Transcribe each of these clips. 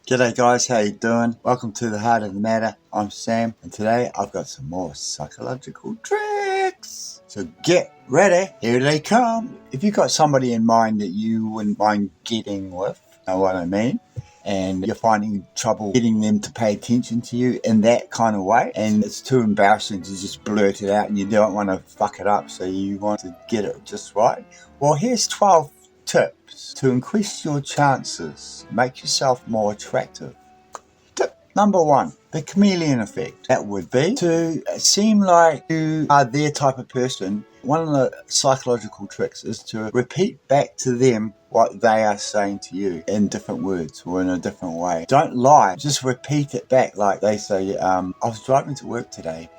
G'day guys, how you doing? Welcome to the Heart of the Matter. I'm Sam, and today I've got some more psychological tricks. So get ready, here they come. If you've got somebody in mind that you wouldn't mind getting with, know what I mean? And you're finding trouble getting them to pay attention to you in that kind of way, and it's too embarrassing to just blurt it out and you don't want to fuck it up, so you want to get it just right. Well, here's 12 tips to increase your chances, make yourself more attractive. Tip number 1, the chameleon effect. That would be to seem like you are their type of person. One of the psychological tricks is to repeat back to them what they are saying to you in different words or in a different way. Don't lie, just repeat it back. Like they say, I was driving to work today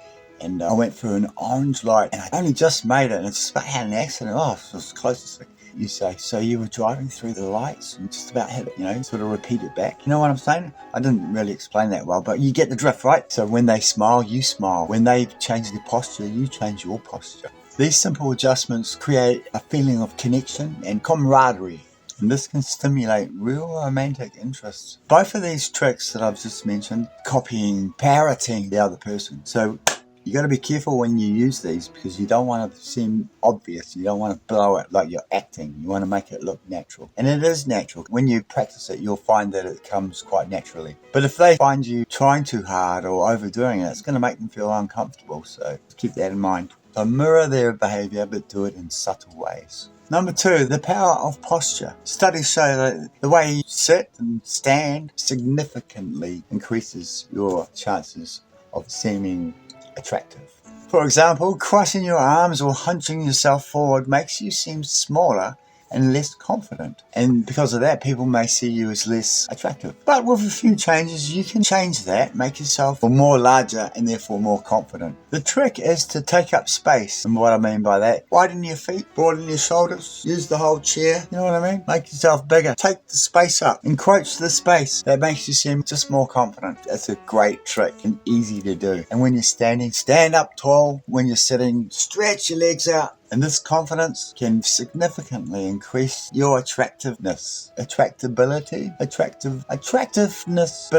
and I went through an orange light and I only just made it and I just about had an accident. Oh, it was close to. You say, so you were driving through the lights and just about had it, sort of repeat it back. You know what I'm saying? I didn't really explain that well, but you get the drift, right? So when they smile, you smile. When they change their posture, you change your posture. These simple adjustments create a feeling of connection and camaraderie, and this can stimulate real romantic interests. Both of these tricks that I've just mentioned, copying, parroting the other person. So you got to be careful when you use these because you don't want to seem obvious. You don't want to blow it like you're acting. You want to make it look natural. And it is natural. When you practice it, you'll find that it comes quite naturally. But if they find you trying too hard or overdoing it, it's going to make them feel uncomfortable. So keep that in mind. So mirror their behavior, but do it in subtle ways. Number 2, the power of posture. Studies show that the way you sit and stand significantly increases your chances of seeming attractive. For example, crossing your arms or hunching yourself forward makes you seem smaller and less confident. And because of that, people may see you as less attractive. But with a few changes, you can change that, make yourself more larger and therefore more confident. The trick is to take up space. And what I mean by that, widen your feet, broaden your shoulders, use the whole chair. You know what I mean? Make yourself bigger. Take the space up. Encroach the space. That makes you seem just more confident. That's a great trick and easy to do. And when you're standing, stand up tall. When you're sitting, stretch your legs out. And this confidence can significantly increase your attractiveness. Attractiveness.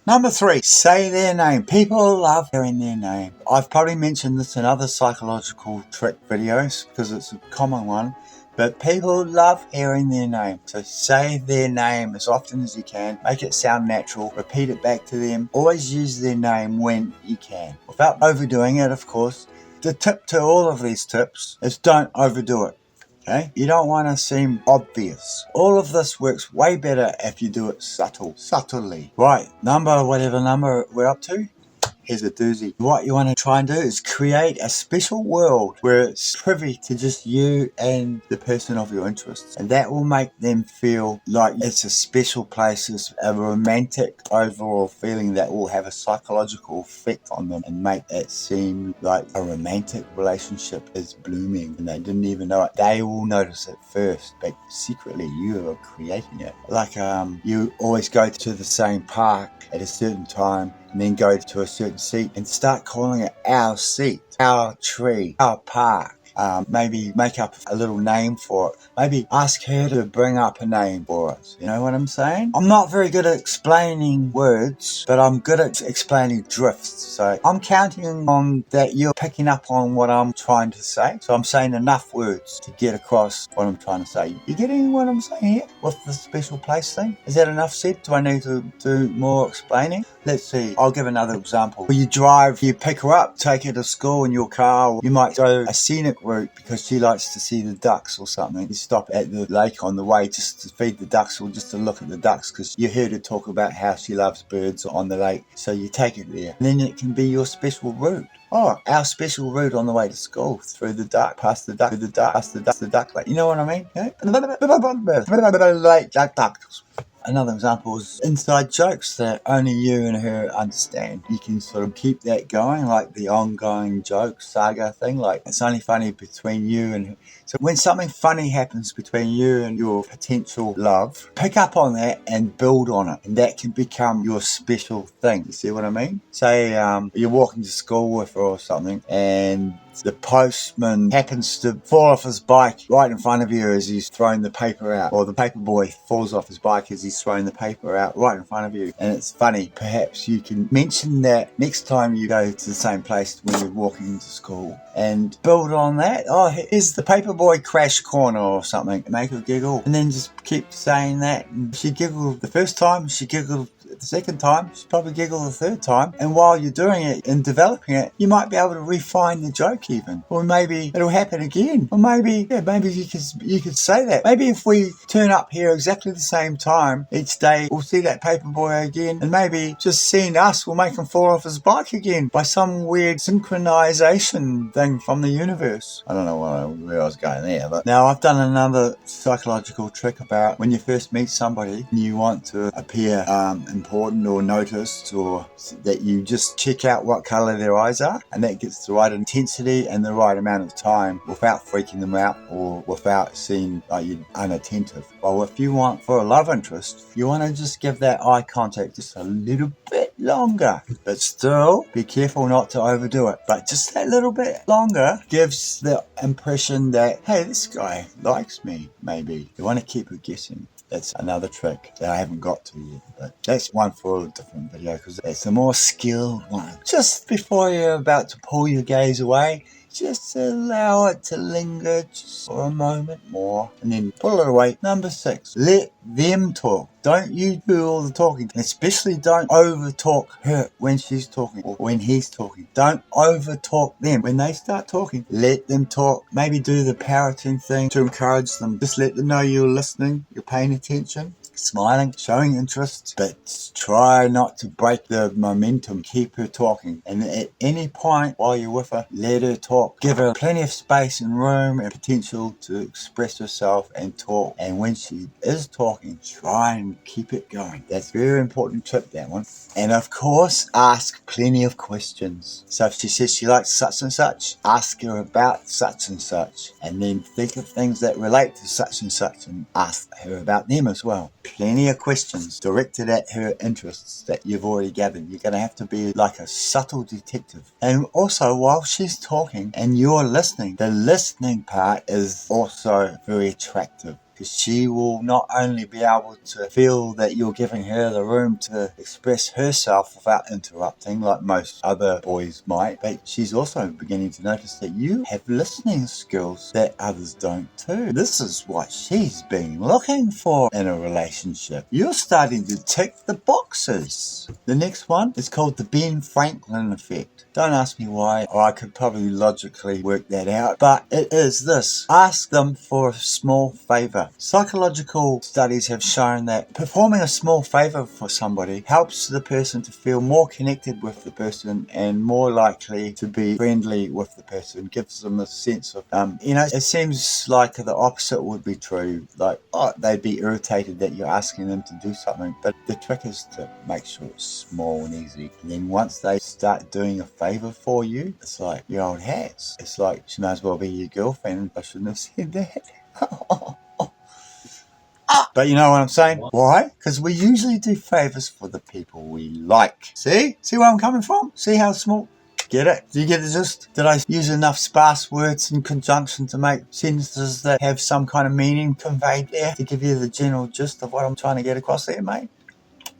Number 3, say their name. People love hearing their name. I've probably mentioned this in other psychological trick videos because it's a common one. But people love hearing their name. So say their name as often as you can. Make it sound natural. Repeat it back to them. Always use their name when you can. Without overdoing it, of course. The tip to all of these tips is don't overdo it. Okay? You don't want to seem obvious. All of this works way better if you do it subtly. Right, whatever number we're up to. Here's a doozy. What you want to try and do is create a special world where it's privy to just you and the person of your interests. And that will make them feel like it's a special place, it's a romantic overall feeling that will have a psychological effect on them and make it seem like a romantic relationship is blooming and they didn't even know it. They will notice it first, but secretly you are creating it. Like you always go to the same park at a certain time and then go to a certain seat and start calling it our seat, our tree, our park. Maybe make up a little name for it. Maybe ask her to bring up a name for us. You know what I'm saying? I'm not very good at explaining words, but I'm good at explaining drifts. So I'm counting on that you're picking up on what I'm trying to say. So I'm saying enough words to get across what I'm trying to say. You getting what I'm saying here with the special place thing? Is that enough said? Do I need to do more explaining? Let's see. I'll give another example. When you drive, you pick her up, take her to school in your car, or you might go a scenic route because she likes to see the ducks or something. You stop at the lake on the way just to feed the ducks or just to look at the ducks because you heard her talk about how she loves birds on the lake. So you take it there. And then it can be your special route. Oh, our special route on the way to school, through the duck, past the duck, through the duck, past the duck lake. You know what I mean? Ducks. Another example is inside jokes that only you and her understand. You can sort of keep that going, like the ongoing joke saga thing. Like it's only funny between you and her. So when something funny happens between you and your potential love, pick up on that and build on it. And that can become your special thing. You see what I mean? Say you're walking to school with her or something, and the postman happens to fall off his bike right in front of you as he's throwing the paper out, or the paper boy falls off his bike as he's throwing the paper out right in front of you, and it's funny. Perhaps you can mention that next time you go to the same place when you're walking into school, and build on that. Oh, here's the paper boy crash corner or something, make her giggle, and then just keep saying that. And she giggled the first time, she giggled the second time, she'll probably giggle the third time, and while you're doing it and developing it, you might be able to refine the joke even, or maybe it'll happen again, or maybe you could say that. Maybe if we turn up here exactly the same time each day, we'll see that paper boy again, and maybe just seeing us will make him fall off his bike again by some weird synchronization thing from the universe. I don't know where I was going there, but now I've done another psychological trick about when you first meet somebody and you want to appear important or noticed, or that you just check out what color their eyes are, and that gets the right intensity and the right amount of time without freaking them out or without seeming like you're unattentive. Well, if you want for a love interest, you want to just give that eye contact just a little bit longer, but still be careful not to overdo it. But just that little bit longer gives the impression that, hey, this guy likes me. Maybe you want to keep her guessing. That's another trick that I haven't got to yet, but that's one for a different video because it's a more skilled one. Just before you're about to pull your gaze away, just allow it to linger just for a moment more and then pull it away. Number 6, let them talk. Don't you do all the talking, and especially don't over talk her when she's talking or when he's talking. Don't over talk them. When they start talking, let them talk. Maybe do the parroting thing to encourage them. Just let them know you're listening, you're paying attention, smiling, showing interest, but try not to break the momentum. Keep her talking, and at any point while you're with her, let her talk. Give her plenty of space and room and potential to express herself and talk, and when she is talking, try and keep it going. That's a very important tip, that one. And of course, ask plenty of questions. So if she says she likes such and such, ask her about such and such, and then think of things that relate to such and such and ask her about them as well. Plenty of questions directed at her interests that you've already gathered. You're going to have to be like a subtle detective. And also, while she's talking and you're listening, the listening part is also very attractive, because she will not only be able to feel that you're giving her the room to express herself without interrupting like most other boys might, but she's also beginning to notice that you have listening skills that others don't too. This is what she's been looking for in a relationship. You're starting to tick the boxes. The next one is called the Ben Franklin effect. Don't ask me why, or I could probably logically work that out, but it is this. Ask them for a small favor. Psychological studies have shown that performing a small favor for somebody helps the person to feel more connected with the person and more likely to be friendly with the person. Gives them a sense of, it seems like the opposite would be true. Like, they'd be irritated that you're asking them to do something. But the trick is to make sure it's small and easy. And then once they start doing a favor for you, it's like your old hats. It's like, she might as well be your girlfriend. I shouldn't have said that. But you know what I'm saying? Why? Because we usually do favors for the people we like. See? See where I'm coming from? See how small? Get it? Do you get the gist? Did I use enough sparse words in conjunction to make sentences that have some kind of meaning conveyed there to give you the general gist of what I'm trying to get across there, mate?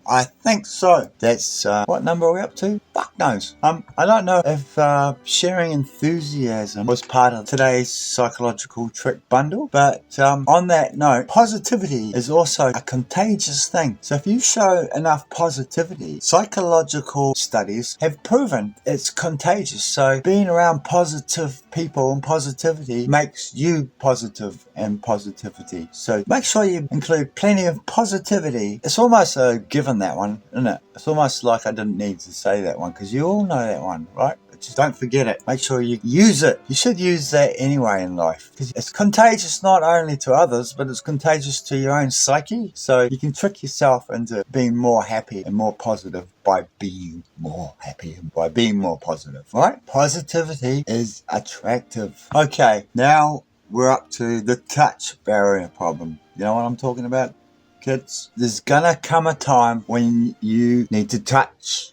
I think so. That's what number are we up to? Fuck knows. I don't know if sharing enthusiasm was part of today's psychological trick bundle, but on that note, positivity is also a contagious thing. So if you show enough positivity, psychological studies have proven it's contagious. So being around positive people and positivity makes you positive and positivity. So make sure you include plenty of positivity. It's almost a given, that one, isn't it? It's almost like I didn't need to say that one, because you all know that one, right? But just don't forget it. Make sure you use it. You should use that anyway in life, because it's contagious not only to others, but it's contagious to your own psyche. So you can trick yourself into being more happy and more positive by being more happy and by being more positive, right? Positivity is attractive. Okay, now we're up to the touch barrier problem. You know what I'm talking about, kids? There's gonna come a time when you need to touch.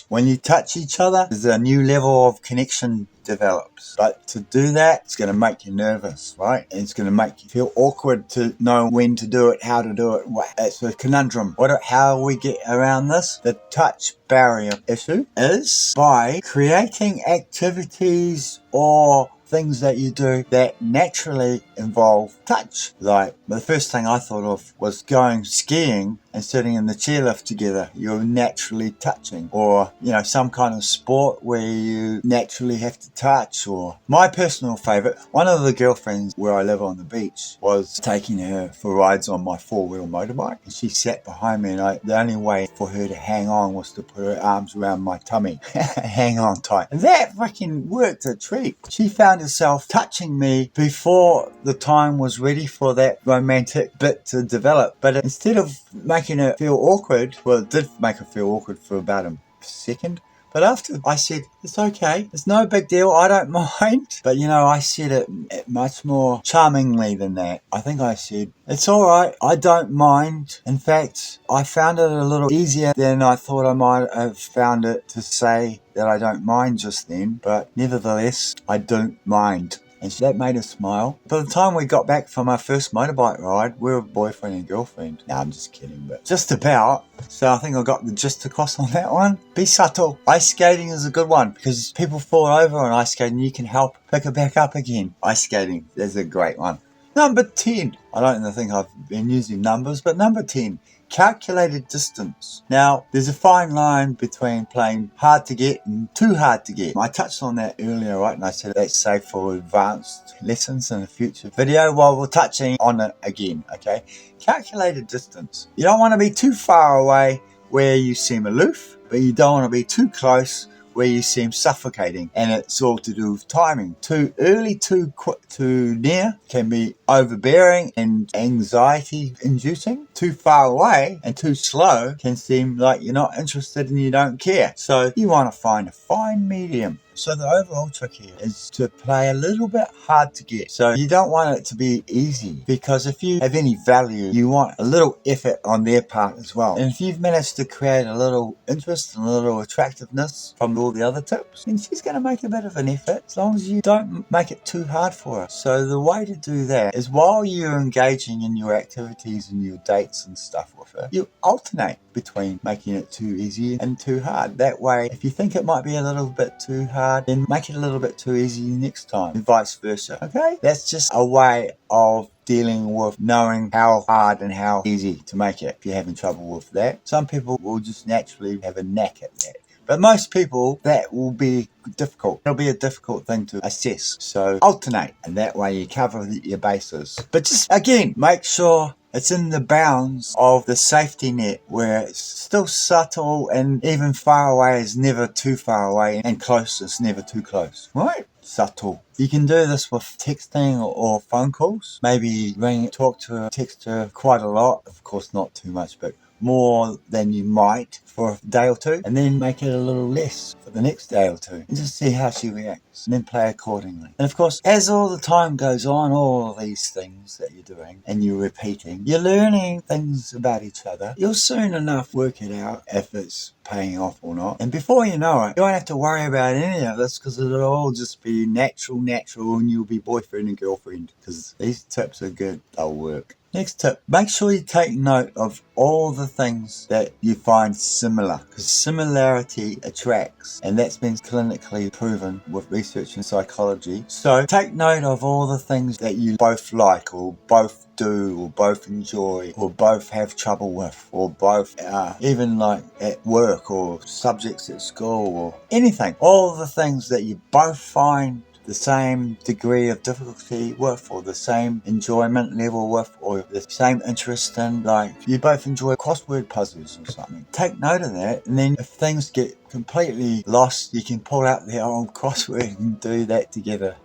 When you touch each other, there's a new level of connection develops. But to do that, it's going to make you nervous, right? And it's going to make you feel awkward to know when to do it, how to do it. It's a conundrum. How we get around this? The touch barrier issue is by creating activities or things that you do that naturally involve touch. Like, the first thing I thought of was going skiing and sitting in the chairlift together. You're naturally touching. Or, some kind of sport where you naturally have to touch. Or my personal favourite, one of the girlfriends where I live on the beach was taking her for rides on my 4-wheel motorbike. And she sat behind me, and the only way for her to hang on was to put her arms around my tummy. Hang on tight. And that freaking worked a treat. She found herself touching me before the time was ready for that romantic bit to develop. But instead of making it feel awkward, well, it did make her feel awkward for about a second. But after I said, it's okay, it's no big deal, I don't mind. But I said it much more charmingly than that. I think I said, it's alright, I don't mind. In fact, I found it a little easier than I thought I might have found it to say that I don't mind just then. But nevertheless, I don't mind. And that made her smile. By the time we got back from our first motorbike ride, we were boyfriend and girlfriend. No, I'm just kidding, but just about. So I think I got the gist across on that one. Be subtle. Ice skating is a good one because people fall over on ice skating. You can help pick it back up again. Ice skating is a great one. Number 10. I don't think I've been using numbers, but number 10. Calculated distance. Now, there's a fine line between playing hard to get and too hard to get. I touched on that earlier, right? And I said that's safe for advanced lessons in a future video. Well, we're touching on it again, okay? Calculated distance. You don't want to be too far away where you seem aloof, but you don't want to be too close where you seem suffocating, and it's all to do with timing. Too early, too quick, too near can be overbearing and anxiety inducing. Too far away and too slow can seem like you're not interested and you don't care. So you want to find a fine medium. So the overall trick here is to play a little bit hard to get. So you don't want it to be easy, because if you have any value, you want a little effort on their part as well. And if you've managed to create a little interest and a little attractiveness from all the other tips, then she's going to make a bit of an effort, as long as you don't make it too hard for her. So the way to do that is, while you're engaging in your activities and your dates and stuff with her, you alternate between making it too easy and too hard. That way, if you think it might be a little bit too hard, then make it a little bit too easy next time, and vice versa. Okay? That's just a way of dealing with knowing how hard and how easy to make it if you're having trouble with that. Some people will just naturally have a knack at that. But most people, that will be difficult. It'll be a difficult thing to assess. So alternate, and that way you cover your bases. But just, again, make sure it's in the bounds of the safety net, where it's still subtle, and even far away is never too far away, and close is never too close. Right? Subtle. You can do this with texting or phone calls. Maybe talk to her, text her quite a lot. Of course, not too much, but more than you might for a day or two, and then make it a little less for the next day or two, and just see how she reacts, and then play accordingly. And of course, as all the time goes on, all these things that you're doing and you're repeating, you're learning things about each other. You'll soon enough work it out if it's paying off or not, and before you know it, you won't have to worry about any of this, because it'll all just be natural, and you'll be boyfriend and girlfriend, because these tips are good. They'll work. Next tip, make sure you take note of all the things that you find similar, because similarity attracts, and that's been clinically proven with research in psychology. So take note of all the things that you both like, or both do, or both enjoy, or both have trouble with, or both even like at work, or subjects at school, or anything. All the things that you both find the same degree of difficulty with, or the same enjoyment level with, or the same interest in, like you both enjoy crossword puzzles or something. Take note of that, and then if things get completely lost, you can pull out the old crossword and do that together.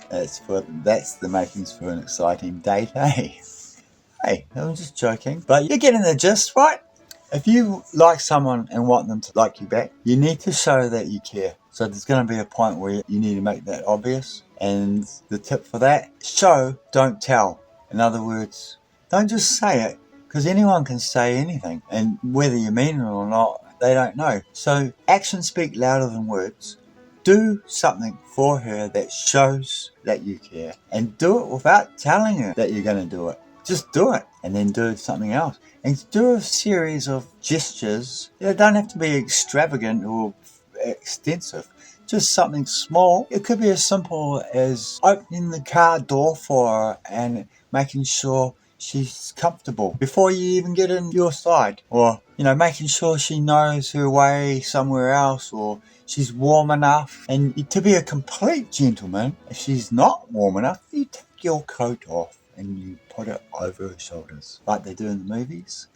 That's the makings for an exciting date, hey? Hey, I'm just joking, but you're getting the gist, right? If you like someone and want them to like you back, you need to show that you care. So there's going to be a point where you need to make that obvious. And the tip for that, show, don't tell. In other words, don't just say it, because anyone can say anything. And whether you mean it or not, they don't know. So actions speak louder than words. Do something for her that shows that you care. And do it without telling her that you're going to do it. Just do it and then do something else. And do a series of gestures. They don't have to be extravagant or extensive. Just something small. It could be as simple as opening the car door for her and making sure she's comfortable before you even get in your side. Or, making sure she knows her way somewhere else, or she's warm enough. And to be a complete gentleman, if she's not warm enough, you take your coat off and you put it over her shoulders like they do in the movies.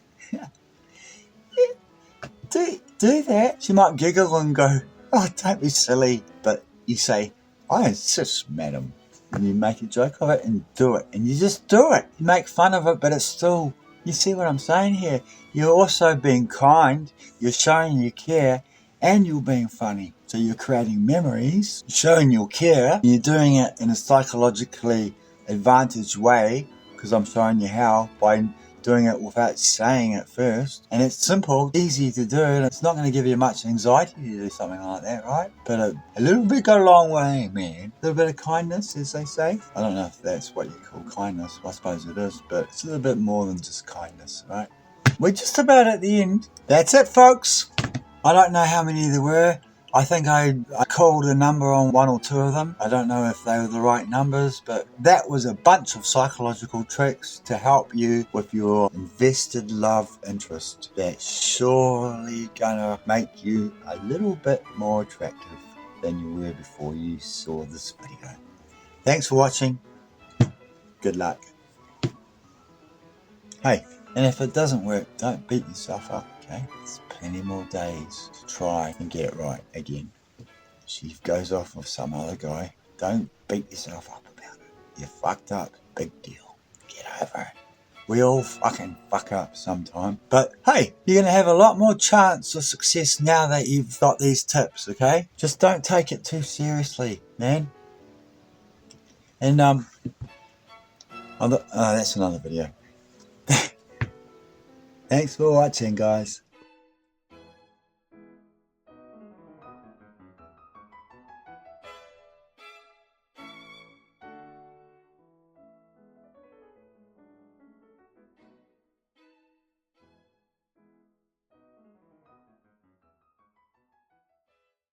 Do that. She might giggle and go, "Oh, don't be silly." But you say, "I insist, madam." And you make a joke of it and do it. And you just do it. You make fun of it, but it's still, you see what I'm saying here? You're also being kind. You're showing you care. And you're being funny. So you're creating memories, showing your care. You're doing it in a psychologically advantaged way, because I'm showing you how, by doing it without saying it first. And it's simple, easy to do, and it's not going to give you much anxiety to do something like that, right? But a little bit go a long way, man. A little bit of kindness, as they say. I don't know if that's what you call kindness. I suppose it is, but it's a little bit more than just kindness, right? We're just about at the end. That's it, folks. I don't know how many there were. I think I called a number on one or two of them. I don't know if they were the right numbers, but that was a bunch of psychological tricks to help you with your invested love interest. That's surely gonna make you a little bit more attractive than you were before you saw this video. Thanks for watching. Good luck. Hey, and if it doesn't work, don't beat yourself up, okay? There's plenty more days to try and get it right again. She goes off with some other guy. Don't beat yourself up about it. You fucked up. Big deal. Get over it. We all fucking fuck up sometime. But hey, you're going to have a lot more chance of success now that you've got these tips, okay? Just don't take it too seriously, man. And, that's another video. Thanks for watching, guys.